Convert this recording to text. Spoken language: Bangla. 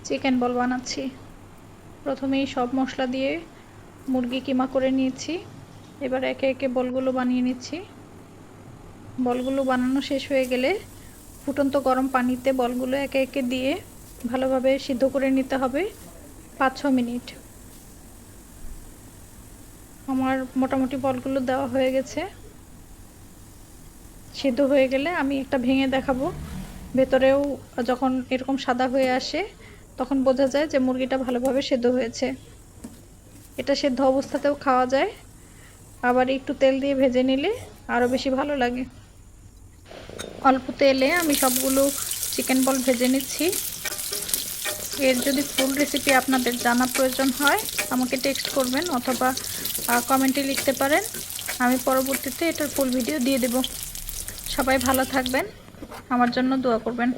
চিকেন বল বানাচ্ছি। প্রথমেই সব মশলা দিয়ে মুরগি কিমা করে নিয়েছি। এবার একে একে বলগুলো বানিয়ে নিচ্ছি। বলগুলো বানানো শেষ হয়ে গেলে ফুটন্ত গরম পানিতে বলগুলো একে একে দিয়ে ভালোভাবে সিদ্ধ করে নিতে হবে 5-6 মিনিট। আমার মোটামুটি বলগুলো দেওয়া হয়ে গেছে। সিদ্ধ হয়ে গেলে আমি একটা ভেঙে দেখাবো। ভেতরেও যখন এরকম সাদা হয়ে আসে তখন বোঝা যায় যে মুরগিটা ভালোভাবে সেদ্ধ হয়েছে। এটা সেদ্ধ অবস্থাতেও খাওয়া যায়, আবার একটু তেল দিয়ে ভেজে নিলে আরও বেশি ভালো লাগে। অল্প তেলে আমি সবগুলো চিকেন বল ভেজে নিচ্ছি। এর যদি ফুল রেসিপি আপনাদের জানা প্রয়োজন হয় আমাকে টেক্সট করবেন অথবা কমেন্টে লিখতে পারেন। আমি পরবর্তীতে এটার ফুল ভিডিও দিয়ে দেব। সবাই ভালো থাকবেন, আমার জন্য দোয়া করবেন।